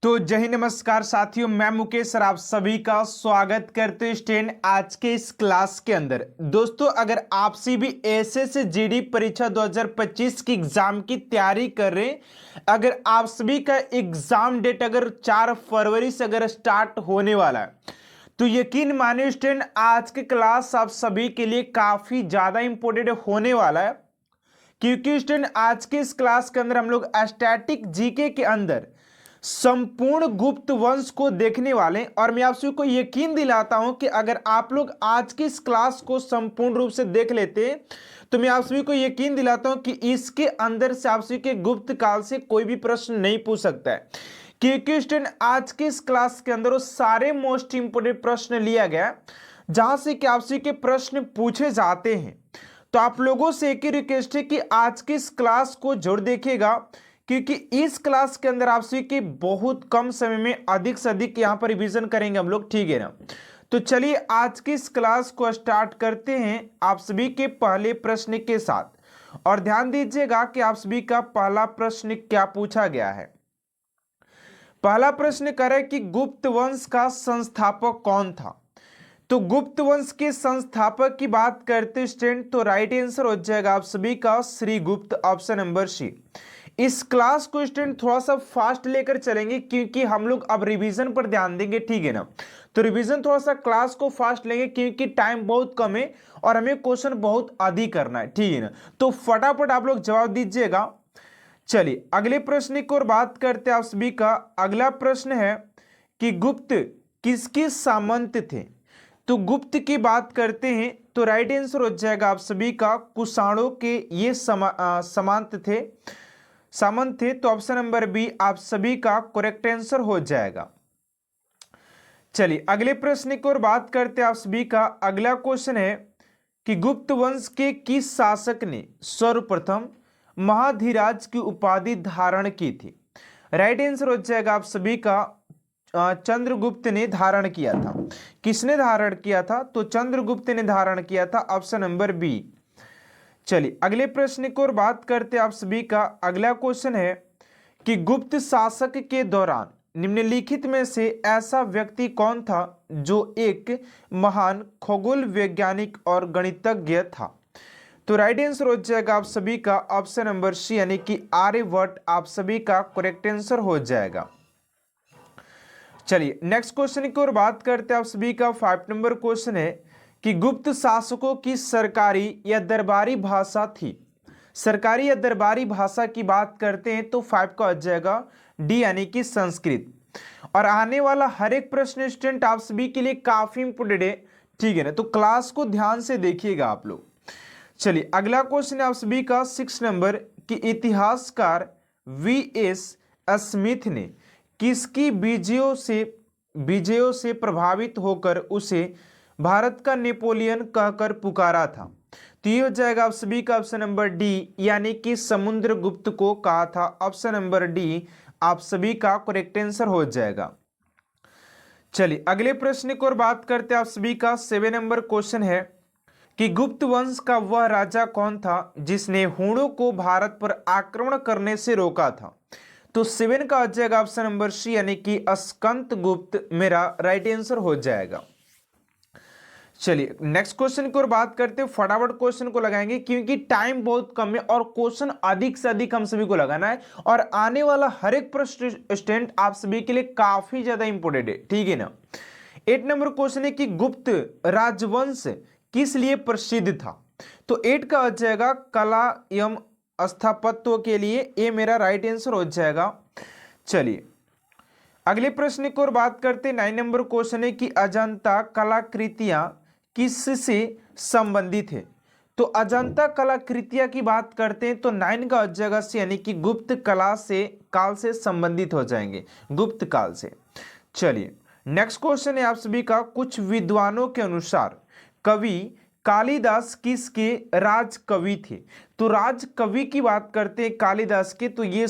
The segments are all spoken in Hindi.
तो जय हिंद, नमस्कार साथियों, मैं मुकेश सर आप सभी का स्वागत करते हैं स्टूडेंट आज के इस क्लास के अंदर। दोस्तों, अगर आपसे भी एसएससी जीडी परीक्षा 2025 की एग्जाम की तैयारी कर रहे हैं, अगर आप सभी का एग्जाम डेट अगर 4 फरवरी से अगर स्टार्ट होने वाला है, तो यकीन मानिए स्टूडेंट आज की क्लास आप सभी के लिए काफी ज्यादा इंपॉर्टेंट होने वाला है। क्योंकि स्टूडेंट आज के इस क्लास के अंदर हम लोग स्टैटिक जीके के अंदर संपूर्ण गुप्त वंश को देखने वाले हैं। और मैं आप सभी को यकीन दिलाता हूं कि अगर आप लोग आज की इस क्लास को संपूर्ण रूप से देख लेते हैं तो मैं आप सभी को यकीन दिलाता हूं कि इसके अंदर से आप सभी के गुप्त काल से कोई भी प्रश्न नहीं पूछ सकता है। क्योंकि स्टूडेंट आज के इस क्लास के अंदर वो सारे मोस्ट इंपोर्टेंट प्रश्न लिया गया जहां से कि आप सभी के प्रश्न पूछे जाते हैं। तो आप लोगों से एक ही रिक्वेस्ट है कि आज की इस क्लास को जरूर देखिएगा, क्योंकि इस क्लास के अंदर आप सभी के बहुत कम समय में अधिक से अधिक यहां पर रिवीजन करेंगे हम लोग, ठीक है ना। तो चलिए आज की इस क्लास को स्टार्ट करते हैं आप सभी के पहले प्रश्न के साथ। और ध्यान दीजिएगा कि आप सभी का पहला प्रश्न क्या पूछा गया है। पहला प्रश्न करे कि गुप्त वंश का संस्थापक कौन था। तो गुप्त वंश के संस्थापक की बात करते स्टूडेंट तो राइट आंसर हो जाएगा आप सभी का श्री गुप्त, ऑप्शन नंबर सी। इस क्लास को स्टूडेंट थोड़ा सा फास्ट लेकर चलेंगे क्योंकि हम लोग अब रिवीजन पर ध्यान देंगे, ठीक है ना। तो रिवीजन थोड़ा सा क्लास को फास्ट लेंगे क्योंकि टाइम बहुत कम है और हमें क्वेश्चन बहुत अधिक करना है, ठीक है ना। तो फटाफट आप लोग जवाब दीजिएगा। चलिए अगले प्रश्न की ओर बात करते हैं आप सभी का। अगला प्रश्न है कि गुप्त किसके सामंत थे। तो गुप्त की बात करते हैं तो राइट आंसर हो जाएगा आप सभी का कुषाणों के ये सामंत थे। तो ऑप्शन नंबर बी आप सभी का करेक्ट आंसर हो जाएगा। चलिए अगले प्रश्न की ओर बात करते हैं आप सभी का। अगला क्वेश्चन है कि गुप्त वंश के किस शासक ने सर्वप्रथम महाधीराज की उपाधि धारण की थी। राइट आंसर हो जाएगा आप सभी का चंद्रगुप्त ने धारण किया था। किसने धारण किया था। तो चंद्रगुप्त ने धारण किया था, ऑप्शन नंबर बी। चलिए अगले प्रश्न की ओर बात करते हैं आप सभी का। अगला क्वेश्चन है कि गुप्त शासक के दौरान निम्नलिखित में से ऐसा व्यक्ति कौन था जो एक महान खगोल वैज्ञानिक और गणितज्ञ था। तो राइट आंसर हो जाएगा आप सभी का ऑप्शन नंबर सी यानी कि आर्यभट्ट आप सभी का करेक्ट आंसर हो जाएगा। चलिए नेक्स्ट क्वेश्चन की ओर बात करते हैं आप सभी का। 5 नंबर क्वेश्चन है कि गुप्त शासकों की सरकारी या दरबारी भाषा थी। सरकारी या दरबारी भाषा की बात करते हैं तो 5 का हो जाएगा डी यानी कि संस्कृत। और आने वाला हर एक प्रश्न स्टूडेंट आप सभी के लिए काफी इंपोर्टेंट है, ठीक है ना। तो क्लास को ध्यान से देखिएगा आप लोग। चलिए अगला क्वेश्चन है आप सभी का 6 नंबर कि इतिहासकार वी.एस. स्मिथ ने किसकी विजयों से प्रभावित होकर उसे भारत का नेपोलियन कहकर पुकारा था। तो ये हो जाएगा आप सभी का ऑप्शन नंबर डी यानी कि समुद्रगुप्त को कहा था। ऑप्शन नंबर डी आप सभी का करेक्ट आंसर हो जाएगा। चलिए अगले प्रश्न की ओर बात करते हैं आप सभी का। 7 नंबर क्वेश्चन है कि गुप्त वंश का वह राजा कौन था जिसने हूणों को भारत पर आक्रमण करने से रोका था। तो 7 का हो जाएगा ऑप्शन नंबर सी यानी कि स्कंद गुप्त मेरा राइट आंसर हो जाएगा। चलिए नेक्स्ट क्वेश्चन की ओर बात करते हैं। फटाफट क्वेश्चन को लगाएंगे क्योंकि टाइम बहुत कम है और क्वेश्चन अधिक से अधिक हम सभी को लगाना है। और आने वाला हर एक प्रश्न स्टूडेंट आप सभी के लिए काफी ज्यादा इंपोर्टेंट है, ठीक है ना। 8 नंबर क्वेश्चन है कि गुप्त राजवंश किस लिए प्रसिद्ध था। तो 8 का हो जाएगा कला एवं स्थापत्य के लिए, ये मेरा राइट आंसर हो जाएगा। चलिए अगले प्रश्न की ओर बात करते हैं। 9 नंबर क्वेश्चन है कि अजंता कलाकृतियां किससे संबंधित है। तो अजंता कलाकृतियां की बात करते हैं तो 9 का हो जाएगा सी यानी कि गुप्त काल से संबंधित हो जाएंगे, गुप्त काल से। चलिए नेक्स्ट क्वेश्चन है आप सभी का। कुछ विद्वानों के अनुसार कवि कालिदास किसके राज कवि थे। तो राज कवि की बात करते हैं कालिदास के तो ये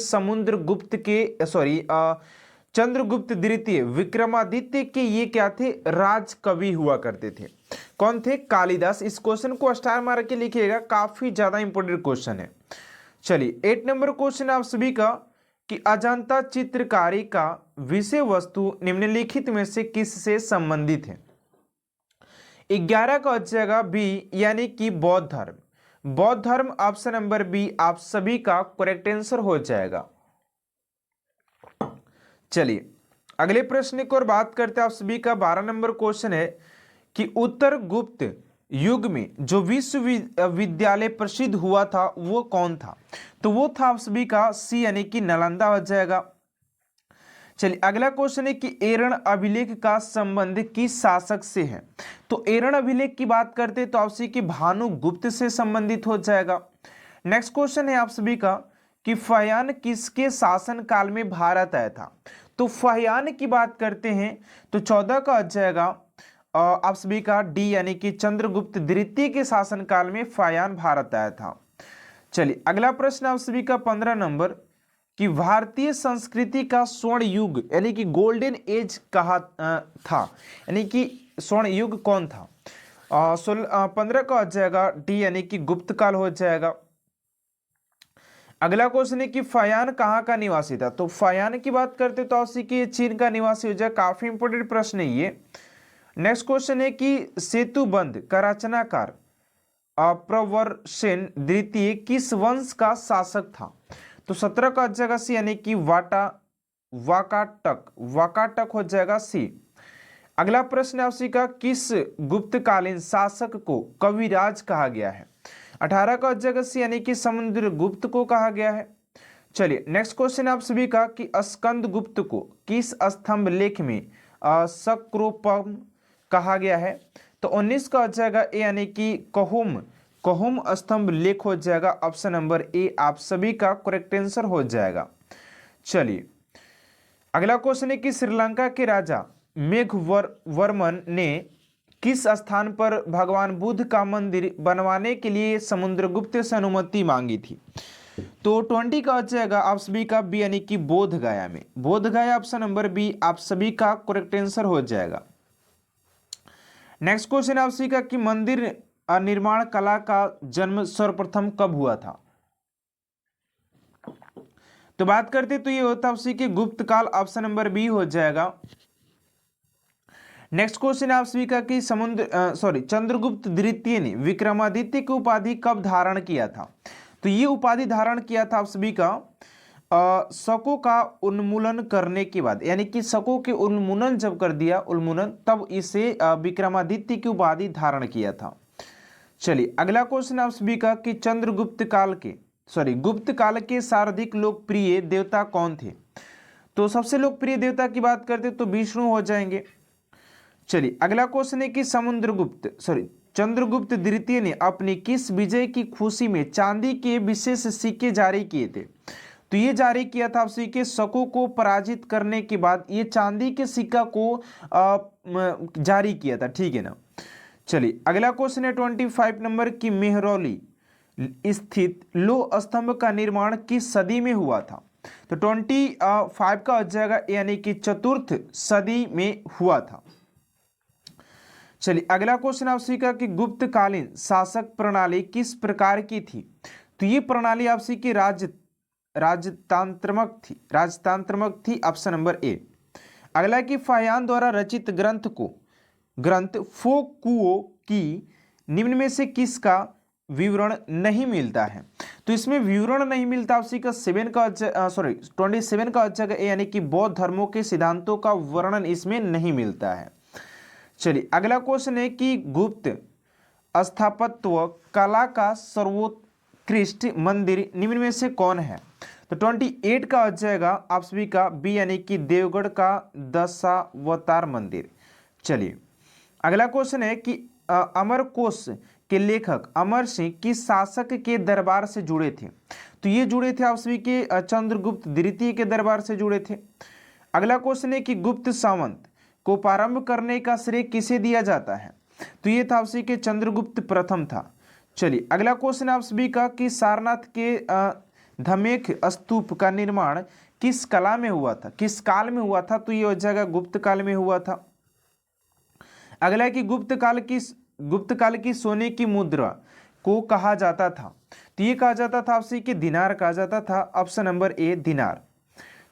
चंद्रगुप्त द्वितीय विक्रमादित्य के ये क्या थे, राज कवि हुआ करते थे। कौन थे, कालिदास। इस क्वेश्चन को स्टार मार के लिखिएगा, काफी ज्यादा इंपोर्टेंट क्वेश्चन है। चलिए 8 नंबर क्वेश्चन आप सभी का कि अजंता चित्रकारी का विषय वस्तु निम्नलिखित में से किससे संबंधित है। 11 का जगह बी यानी कि बौद्ध धर्म। बौद्ध धर्म ऑप्शन नंबर बी आप सभी का करेक्ट आंसर हो जाएगा। चलिए अगले प्रश्न की ओर बात करते हैं। आप सभी का 12 नंबर क्वेश्चन है कि उत्तर गुप्त युग में जो विश्वविद्यालय प्रसिद्ध हुआ था वो कौन था। तो वो था आप सभी का सी यानी कि नालंदा हो जाएगा। चलिए अगला क्वेश्चन है कि एरण अभिलेख का संबंध किस शासक से है। तो एरण अभिलेख की बात करते हैं तो आप सभी की भानुगुप्त से संबंधित हो जाएगा। नेक्स्ट क्वेश्चन है आप सभी का कि फहियान किसके शासन काल में भारत आया था। तो फहियान की बात करते हैं तो 14 का आ जाएगा आप सभी का डी यानी कि चंद्रगुप्त द्वितीय के शासन काल में फहियान भारत आया था। चलिए अगला प्रश्न आप सभी का 15 नंबर कि भारतीय संस्कृति का स्वर्ण युग यानी कि गोल्डन एज कहा था, यानी कि स्वर्ण युग कौन था। 15 का आ जाएगा डी यानी कि गुप्त काल हो जाएगा। अगला क्वेश्चन है कि फहियान कहाँ का निवासी था। तो फहियान की बात करते तो आपसे कि चीन का निवासी हो जाए, काफी इंपोर्टेंट प्रश्न है ये। नेक्स्ट क्वेश्चन है कि सेतुबंध का रचनाकार प्रवरसेन द्वितीय किस वंश का शासक था। तो 17 का जगह सी यानी कि वाकाटक हो जाएगा सी। अगला प्रश्न आपसे का किस गुप्तकालीन शासक को कविराज कहा गया है। 18 का जगह सी यानी कि समुद्रगुप्त को कहा गया है। चलिए नेक्स्ट क्वेश्चन आप सभी का कि स्कंदगुप्त को किस स्तंभ लेख में सक्रोपम कहा गया है। तो 19 का हो जाएगा ए यानी कि कहुम स्तंभ लेख हो जाएगा। ऑप्शन नंबर ए आप सभी का करेक्ट आंसर हो जाएगा। चलिए अगला क्वेश्चन है कि श्रीलंका के राजा मेघवर्मन ने किस स्थान पर भगवान बुद्ध का मंदिर बनवाने के लिए समुद्रगुप्त से अनुमति मांगी थी। तो 20 का हो जाएगा आप सभी का बी यानी कि बोध गया में। बोध गया ऑप्शन नंबर बी आप सभी का करेक्ट आंसर हो जाएगा। नेक्स्ट क्वेश्चन आप सभी का कि मंदिर निर्माण कला का जन्म सर्वप्रथम कब हुआ था। तो बात करते तो ये होता है कि गुप्त काल, ऑप्शन नंबर बी हो जाएगा। नेक्स्ट क्वेश्चन आप सभी का कि चंद्रगुप्त द्वितीय ने विक्रमादित्य की उपाधि कब धारण किया था। तो ये उपाधि धारण किया था आप सभी का शकों का उन्मूलन करने के बाद, यानी कि शकों के उन्मूलन जब कर दिया तब इसे विक्रमादित्य की उपाधि धारण किया था। चलिए अगला क्वेश्चन आप सभी का कि गुप्त काल के सर्वाधिक लोकप्रिय देवता कौन थे। तो सबसे लोकप्रिय देवता की बात करते तो विष्णु हो जाएंगे। चलिए अगला क्वेश्चन है कि चंद्रगुप्त द्वितीय ने अपनी किस विजय की खुशी में चांदी के विशेष सिक्के जारी किए थे। तो ये जारी किया था आप सिक्के शकों को पराजित करने के बाद ये चांदी के सिक्का को जारी किया था, ठीक है ना। चलिए अगला क्वेश्चन है 25 नंबर की मेहरौली स्थित लोह स्तंभ का निर्माण किस सदी में हुआ था। तो 25 का हो जाएगा यानी कि चतुर्थ सदी में हुआ था। चलिए अगला क्वेश्चन आप सीखा कि गुप्तकालीन शासक प्रणाली किस प्रकार की थी। तो ये प्रणाली आप सीखी राजतांत्रमक थी, ऑप्शन नंबर ए। अगला कि फहियान द्वारा रचित ग्रंथ फोकुओ की निम्न में से किसका विवरण नहीं मिलता है। तो इसमें विवरण नहीं मिलता आपसी का 27 का जगह ए यानी कि बौद्ध धर्मों के सिद्धांतों का वर्णन इसमें नहीं मिलता है। चलिए अगला क्वेश्चन है कि गुप्त स्थापत्य कला का सर्वोत्कृष्ट मंदिर निम्न में से कौन है। तो 28 का आ जाएगा आप सभी का बी यानी कि देवगढ़ का दशावतार मंदिर। चलिए अगला क्वेश्चन है कि अमरकोश के लेखक अमर सिंह किस शासक के दरबार से जुड़े थे। तो ये जुड़े थे आप सभी के चंद्रगुप्त द्वितीय के दरबार से जुड़े थे। अगला क्वेश्चन है कि गुप्त सामंत को प्रारंभ करने का श्रेय किसे दिया जाता है। तो ये था आप सभी के चंद्रगुप्त प्रथम था। चलिए अगला क्वेश्चन आप सभी का कि सारनाथ के धमेख स्तूप का निर्माण किस कला में हुआ था, किस काल में हुआ था। तो ये हो जाएगा गुप्त काल में हुआ था। अगला है कि गुप्त काल की सोने की मुद्रा को कहा जाता था। तो ये कहा जाता था आपसे कि दिनार कहा जाता था, ऑप्शन नंबर ए दिनार।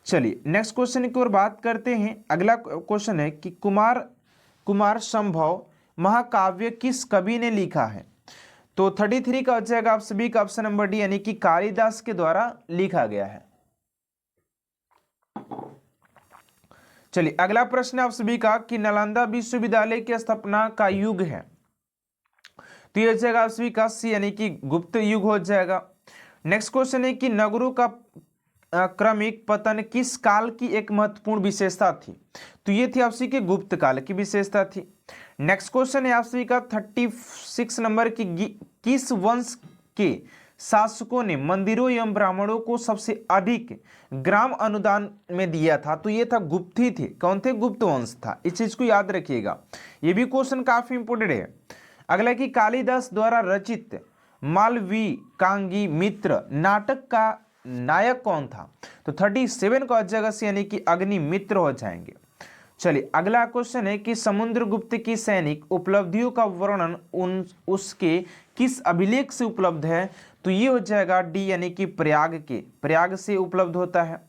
चलिए नेक्स्ट क्वेश्चन की ओर बात करते हैं। अगला क्वेश्चन है कि कुमार संभव महाकाव्य किस कवि ने लिखा है? तो 33 का हो जाएगा आप सभी का ऑप्शन नंबर डी, यानी कि कालिदास के द्वारा लिखा गया है। चलिए अगला प्रश्न आप सभी का कि नालंदा विश्वविद्यालय की स्थापना का युग है? तो ये हो जाएगा आप सभी का सी, यानी कि गुप्त युग हो जाएगा। नेक्स्ट क्वेश्चन है कि नगरों का क्रमिक पतन किस काल की एक महत्वपूर्ण विशेषता थी? तो ये थी आपसी के गुप्त काल की विशेषता थी। नेक्स्ट क्वेश्चन है आपसी का 36 नंबर की किस वंश के शासकों ने मंदिरों एवं ब्राह्मणों को सबसे अधिक ग्राम अनुदान में दिया था? तो ये था गुप्त ही थे। कौन थे? गुप्त वंश था। इस चीज को याद रखिएगा, ये भी क्वेश्चन काफी इंपोर्टेंट है। अगला कि कालिदास द्वारा रचित मालविकांगी मित्र नाटक का नायक कौन था? तो 37 का जगह से, यानी कि अग्निमित्र हो जाएंगे। चलिए अगला क्वेश्चन है कि समुद्रगुप्त की सैनिक उपलब्धियों का वर्णन उसके किस अभिलेख से उपलब्ध है? तो ये हो जाएगा डी, यानी कि प्रयाग से उपलब्ध होता है।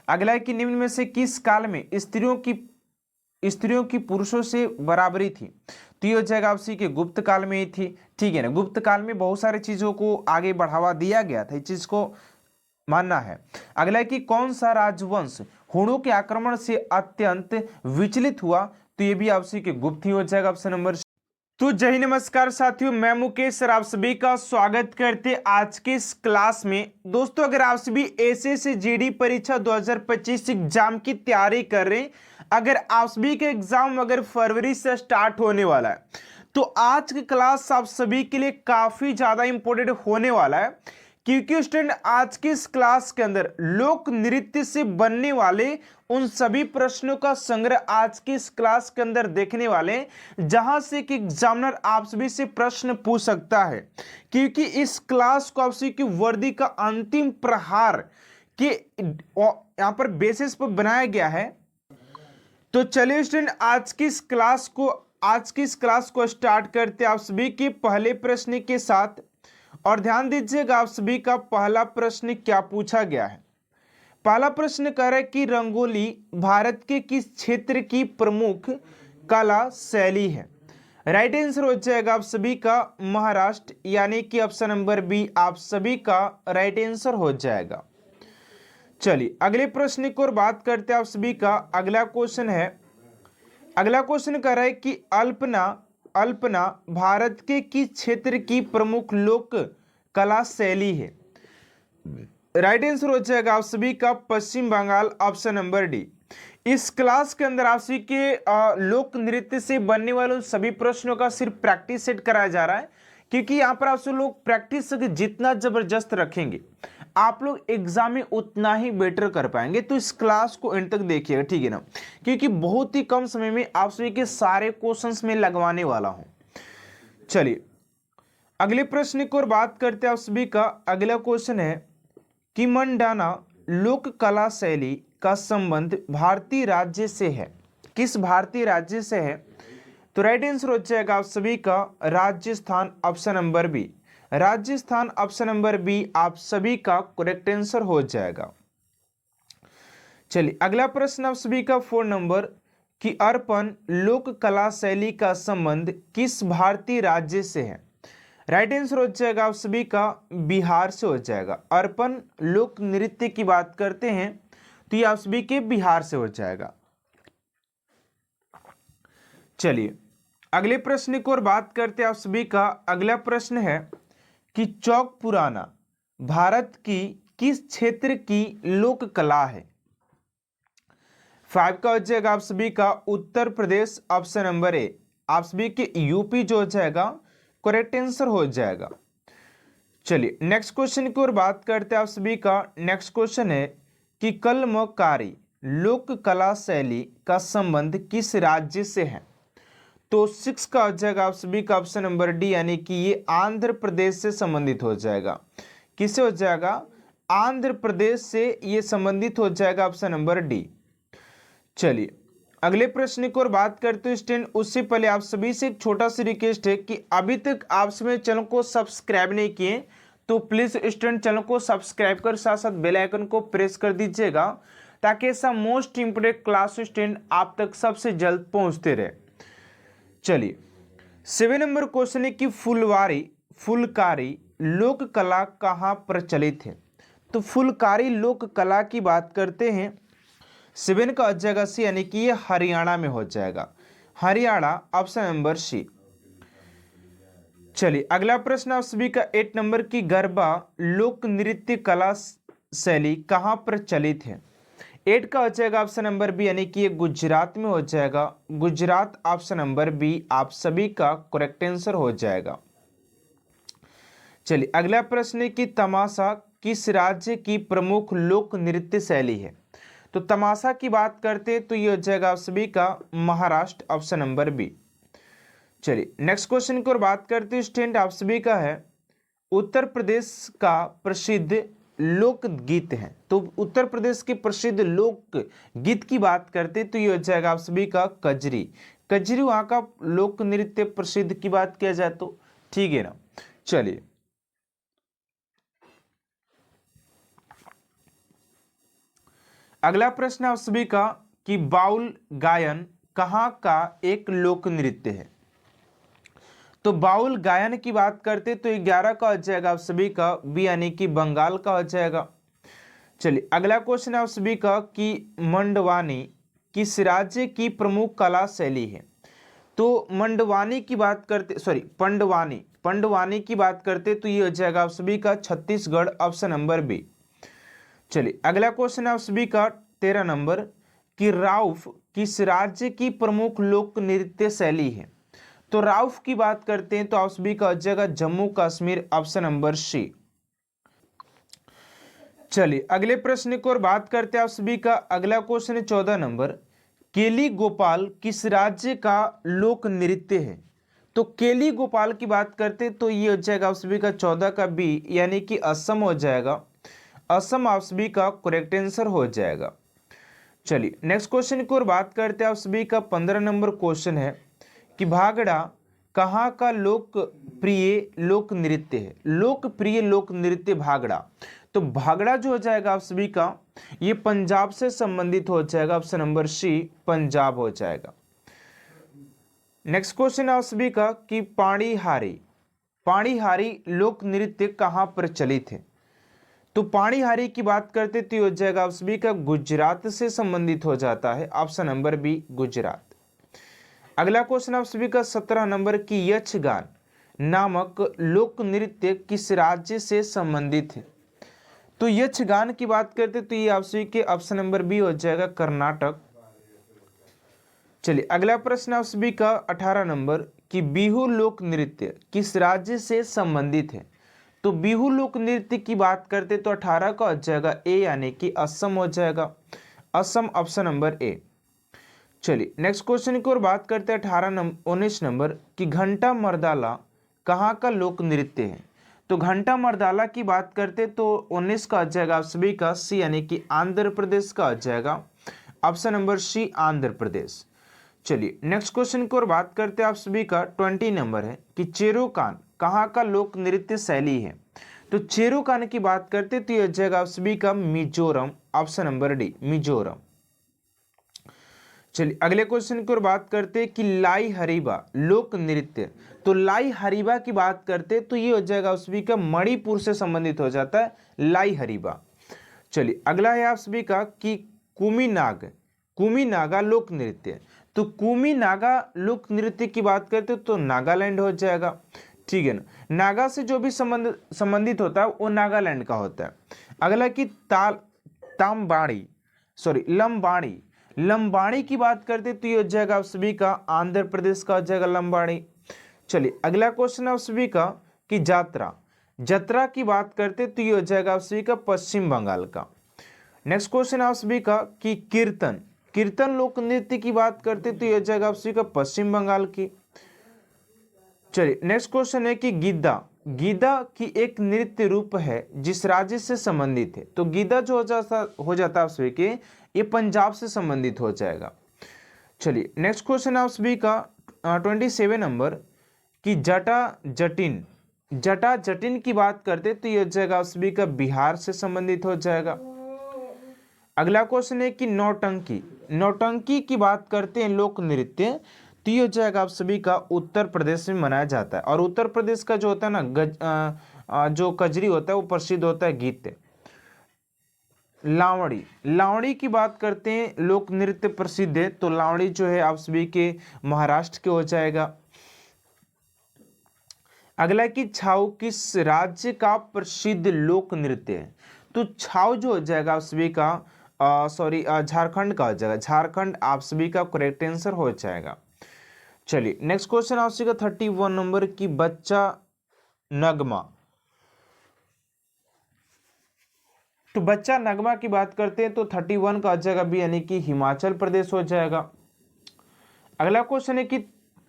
अगला है कि निम्न में से किस काल में स्त्रियों की पुरुषों से बराबरी थी? तो ये हो जाएगा आपसी के गुप्त काल में ही थी। ठीक है ना, गुप्त काल में बहुत सारी चीजों को आगे बढ़ावा दिया गया था, इस चीज को मानना है। अगला है कि कौन सा राजवंश हुणों के आक्रमण से अत्यंत विचलित हुआ? तो ये भी आपसी के गुप्त ही हो जाएगा ऑप्शन नंबर। तो जय हिंद, नमस्कार साथियों, मैं मुकेश सर आप सभी का स्वागत करते आज के इस क्लास में। दोस्तों अगर आप सभी एसएससी जीडी परीक्षा 2025 एग्जाम की तैयारी कर रहे हैं, अगर आप सभी का एग्जाम अगर फरवरी से स्टार्ट होने वाला है, तो आज की क्लास आप सभी के लिए काफी ज्यादा इंपॉर्टेंट होने वाला है, क्योंकि स्टूडेंट आज की इस क्लास के अंदर लोक नृत्य से बनने वाले उन सभी प्रश्नों का संग्रह आज की इस क्लास के अंदर देखने वाले, जहां से कि एग्जामिनर आप सभी से प्रश्न पूछ सकता है, क्योंकि इस क्लास को आप सभी की वर्दी का अंतिम प्रहार के यहां पर बेसिस पर बनाया गया है। तो चलिए स्टूडेंट आज की इस क्लास को स्टार्ट करते आप सभी के पहले प्रश्न के साथ। और ध्यान दीजिएगा आप सभी का पहला प्रश्न क्या पूछा गया है। पहला प्रश्न कह रहा है कि रंगोली भारत के किस क्षेत्र की प्रमुख कला शैली है? राइट आंसर हो जाएगा आप सभी का महाराष्ट्र, यानी कि ऑप्शन नंबर बी आप सभी का राइट आंसर हो जाएगा। चलिए अगले प्रश्न की ओर बात करते हैं आप सभी का। अगला क्वेश्चन कह रहा है कि अल्पना भारत के किस क्षेत्र की प्रमुख लोक कला शैली है? राइट आंसर हो जाएगा आप सभी का पश्चिम बंगाल, ऑप्शन नंबर डी। इस क्लास के अंदर आप सभी के लोक नृत्य से बनने वाले सभी प्रश्नों का सिर्फ प्रैक्टिस सेट कराया जा रहा है, क्योंकि यहाँ पर आप सभी लोग प्रैक्टिस जितना जबरदस्त रखेंगे आप लोग एग्जाम में उतना ही बेटर कर पाएंगे। तो इस क्लास को एंड तक देखिएगा, ठीक है ना, क्योंकि बहुत ही कम समय में आप सभी के सारे क्वेश्चंस में लगवाने वाला हूं। चलिए अगले प्रश्न की ओर बात करते हैं आप सभी का। अगला क्वेश्चन है कि मंडाना लोक कला शैली का संबंध भारतीय राज्य से है? किस भारतीय राज्य से है? तो राइट आंसर हो जाएगा आप सभी का Rajasthan, option number B. Rajasthan option number B आप सभी का करेक्ट आंसर हो जाएगा। चलिए अगला प्रश्न आप सभी का 4 नंबर कि अर्पण लोक कला शैली का संबंध किस भारतीय राज्य से है? राइट आंसर हो जाएगा आप सभी का बिहार से हो जाएगा। अर्पण लोक नृत्य की बात करते हैं तो ये आप सभी के बिहार से हो जाएगा। चलिए अगले प्रश्न की ओर बात करते हैं आप सभी का। अगला प्रश्न है कि चौक पुराना भारत की किस क्षेत्र की लोक कला है? 5 का हो जाएगा आप सभी का Uttar Pradesh, option number A. आप सभी के यूपी जो हो जाएगा करेक्ट आंसर हो जाएगा। चलिए नेक्स्ट क्वेश्चन की ओर बात करते हैं आप सभी का। नेक्स्ट क्वेश्चन है कि कलमकारी लोक कला शैली का संबंध किस राज्य से है? तो 6 का हो जाएगा आप सभी का ऑप्शन नंबर डी, यानी कि ये आंध्र प्रदेश से संबंधित हो जाएगा। किससे हो जाएगा? आंध्र प्रदेश से ये संबंधित हो जाएगा, ऑप्शन नंबर डी। चलिए अगले प्रश्न की ओर बात करते हैं स्टूडेंट। उससे पहले आप सभी से एक छोटा सा रिक्वेस्ट है कि अभी तक आप सभी चैनल को सब्सक्राइब नहीं किए तो प्लीज स्टूडेंट चैनल को सब्सक्राइब कर साथ साथ बेल आइकन को प्रेस कर दीजिएगा, ताकि ऐसा मोस्ट इंपोर्टेंट क्लास स्टूडेंट आप तक सबसे जल्द पहुंचते रहे। चलिए 7 नंबर क्वेश्चन है कि फुलकारी लोक कला कहाँ प्रचलित है। तो फुलकारी लोक कला की बात करते हैं, 7 का हो जाएगा सी, यानी कि ये हरियाणा में हो जाएगा, हरियाणा, ऑप्शन नंबर सी। चलिए अगला प्रश्न आप सभी का 8 नंबर की गरबा लोक नृत्य कला शैली कहाँ प्रचलित है। 8 का हो जाएगा ऑप्शन नंबर बी, यानी कि ये गुजरात में हो जाएगा, गुजरात, ऑप्शन नंबर बी आप सभी का करेक्ट आंसर हो जाएगा। चलिए अगला प्रश्न है कि तमाशा किस राज्य की प्रमुख लोक नृत्य शैली है। तो तमाशा की बात करते हैं तो ये हो जाएगा आप सभी का महाराष्ट्र, ऑप्शन नंबर बी। चलिए नेक्स्ट क्वेश्चन की ओर बात करते हैं स्टूडेंट, आप सभी का है उत्तर प्रदेश का प्रसिद्ध लोक गीत है। तो उत्तर प्रदेश के प्रसिद्ध लोक गीत की बात करते हैं तो ये हो जाएगा आप सभी का कजरी, कजरी वहां का लोक नृत्य प्रसिद्ध की बात किया जाए तो, ठीक है ना। चलिए अगला प्रश्न आप सभी का कि बाउल गायन कहाँ का एक लोक नृत्य है। तो बाउल गायन की बात करते तो 11 का हो जाएगा आप सभी का बी, यानी कि बंगाल का हो जाएगा। चलिए अगला क्वेश्चन आप सभी का कि मंडवानी किस राज्य की प्रमुख कला शैली है। तो मंडवानी की बात करते, सॉरी पंडवानी की बात करते तो ये हो जाएगा आप सभी का छत्तीसगढ़, ऑप्शन नंबर बी। चलिए अगला क्वेश्चन आप सभी का 13 नंबर कि राउफ किस राज्य की प्रमुख लोक नृत्य शैली है। तो राउफ की बात करते हैं तो आप सभी का हो जाएगा Jammu Kashmir, option number C. चलिए अगले प्रश्न की ओर बात करते हैं आप सभी का, अगला क्वेश्चन है 14 नंबर, केली गोपाल किस राज्य का लोक नृत्य है। तो केली गोपाल की बात करते तो ये हो जाएगा आप सभी का 14 का बी, यानी कि असम हो जाएगा, असम आप सभी का करेक्ट आंसर हो जाएगा। चलिए नेक्स्ट क्वेश्चन की ओर बात करते हैं आप सभी का 15 नंबर क्वेश्चन है कि भागड़ा कहाँ का लोकप्रिय लोक नृत्य है। लोकप्रिय लोक नृत्य भागड़ा, तो भागड़ा जो हो जाएगा आप सभी का ये पंजाब से संबंधित हो जाएगा, ऑप्शन नंबर सी पंजाब हो जाएगा। नेक्स्ट क्वेश्चन आप सभी का कि पाणीहारी लोक नृत्य कहाँ प्रचलित है। तो पाणीहारी की बात करते तो हो जाएगा आप सभी का गुजरात से संबंधित हो जाता है, ऑप्शन नंबर बी गुजरात। अगला क्वेश्चन आप सभी का 17 नंबर की यक्षगान नामक लोक नृत्य किस राज्य से संबंधित है। तो यक्षगान की बात करते तो ये आप सभी के ऑप्शन नंबर बी हो जाएगा कर्नाटक। चलिए अगला प्रश्न आप सभी का 18 नंबर कि बिहू लोक नृत्य किस राज्य से संबंधित है। तो बिहू लोक नृत्य की बात करते तो 18 का हो जाएगा ए, यानी कि असम हो जाएगा, असम, ऑप्शन नंबर ए। चलिए नेक्स्ट क्वेश्चन की ओर बात करते हैं 19 नंबर कि घंटा मर्दाला कहाँ का लोक नृत्य है। तो घंटा मर्दाला की बात करते तो 19 का आ जाएगा आप सभी का सी, यानी कि आंध्र प्रदेश का आ जाएगा, ऑप्शन नंबर सी आंध्र प्रदेश। चलिए नेक्स्ट क्वेश्चन की ओर बात करते हैं आप सभी का 20 नंबर है कि चेरोकान कहाँ का लोक नृत्य शैली है। तो चेरोकान की बात करते तो यह जाएगा आप सभी का Mizoram, option number D Mizoram. चलिए अगले क्वेश्चन की ओर बात करते हैं कि लाई हरीबा लोक नृत्य। तो लाई हरीबा की बात करते तो ये हो जाएगा आप सभी का मणिपुर से संबंधित हो जाता है लाई हरीबा। चलिए अगला है आप सभी का कि कुमी नागा लोक नृत्य। तो कुमी नागा लोक नृत्य की बात करते तो नागालैंड हो जाएगा, ठीक है ना। नागा से जो भी संबंधित होता है वो नागालैंड का होता है। अगला कि लंबाड़ी की बात करते तो ये हो जाएगा आप सभी का आंध्र प्रदेश का हो जाएगा लंबाड़ी। चलिए अगला क्वेश्चन आप सभी का कि जत्रा की बात करते तो ये हो जाएगा आप सभी का पश्चिम बंगाल का। नेक्स्ट क्वेश्चन आप सभी का कि कीर्तन लोक नृत्य की बात करते तो ये हो जाएगा आप सभी का पश्चिम बंगाल की। चलिए नेक्स्ट क्वेश्चन है कि गीदा की एक नृत्य रूप है जिस राज्य से संबंधित है। तो गीदा जो हो जाता है आप सभी के ये पंजाब से संबंधित हो जाएगा। चलिए नेक्स्ट क्वेश्चन आप सभी का 27 नंबर कि जटा जटिन की बात करते तो ये हो जाएगा आप सभी का बिहार से संबंधित हो जाएगा। अगला क्वेश्चन है कि नौटंकी, नौटंकी की बात करते हैं लोक नृत्य, तो ये हो जाएगा आप सभी का उत्तर प्रदेश में मनाया जाता है। और उत्तर प्रदेश का जो होता है ना जो कजरी होता है वो प्रसिद्ध होता है गीत। लावड़ी, लावड़ी की बात करते हैं लोक नृत्य प्रसिद्ध है, तो लावड़ी जो है आप सभी के महाराष्ट्र के हो जाएगा। अगला कि छाऊ किस राज्य का प्रसिद्ध लोक नृत्य है, तो छाऊ जो हो जाएगा आप सभी का झारखंड का हो जाएगा, झारखंड आप सभी का करेक्ट आंसर हो जाएगा। चलिए नेक्स्ट क्वेश्चन आप सभी का 31 नंबर की बच्चा नगमा, तो बच्चा नगमा की बात करते हैं तो 31 का हो जाएगा बी, यानी कि हिमाचल प्रदेश हो जाएगा। अगला क्वेश्चन है कि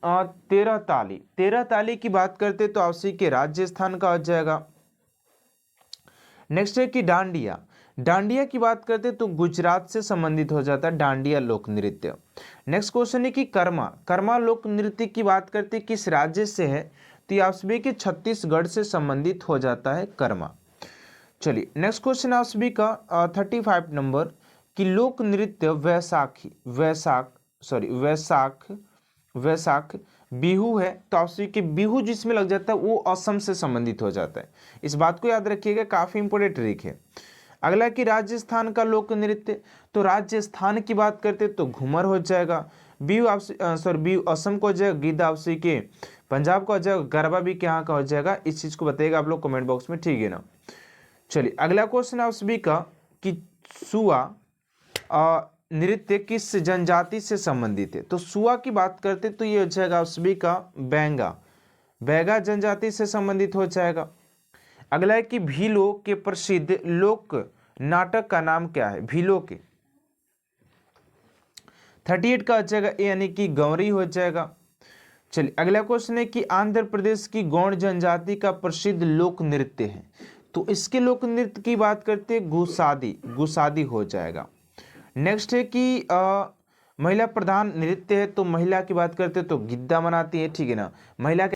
13 ताली, 13 ताली की बात करते हैं तो आप सभी के राजस्थान का हो जाएगा। नेक्स्ट है कि डांडिया, डांडिया की बात करते तो गुजरात से संबंधित हो जाता है डांडिया लोक नृत्य। नेक्स्ट क्वेश्चन है कि कर्मा, कर्मा लोक नृत्य की बात करते किस राज्य से है, तो ये आप सभी के छत्तीसगढ़ से संबंधित हो जाता है कर्मा। चलिए नेक्स्ट क्वेश्चन आप सभी का 35 नंबर कि लोक नृत्य वैसाखी, वैसाख बिहू है, तो आप सभी के बिहू जिसमें लग जाता है वो असम से संबंधित हो जाता है, इस बात को याद रखिएगा, काफी इंपोर्टेंट ट्रिक है। अगला कि राजस्थान का लोक नृत्य, तो राजस्थान की बात करते तो घूमर हो जाएगा। बिहू बिहू असम को हो जाएगा, गिद्ध आप सभी के पंजाब का हो जाएगा, गरबा भी यहाँ का हो जाएगा, इस चीज को बताइएगा आप लोग कमेंट बॉक्स में, ठीक है ना। चलिए अगला क्वेश्चन आप सभी का कि सुआ नृत्य किस जनजाति से संबंधित है, तो सुआ की बात करते तो ये हो जाएगा आप सभी का बैंगा, बैगा जनजाति से संबंधित हो जाएगा। अगला है कि भीलो के प्रसिद्ध लोक नाटक का नाम क्या है, भीलो के 38 का हो जाएगा ए, यानी कि गौरी हो जाएगा। चलिए अगला क्वेश्चन है कि आंध्र प्रदेश की गौड़ जनजाति का प्रसिद्ध लोक नृत्य है, तो इसके लोक नृत्य की बात करते हैं गुसादी, गुसादी हो जाएगा। नेक्स्ट है कि महिला प्रधान नृत्य है, तो महिला की बात करते हैं तो गिद्दा मनाती है, ठीक है ना, महिला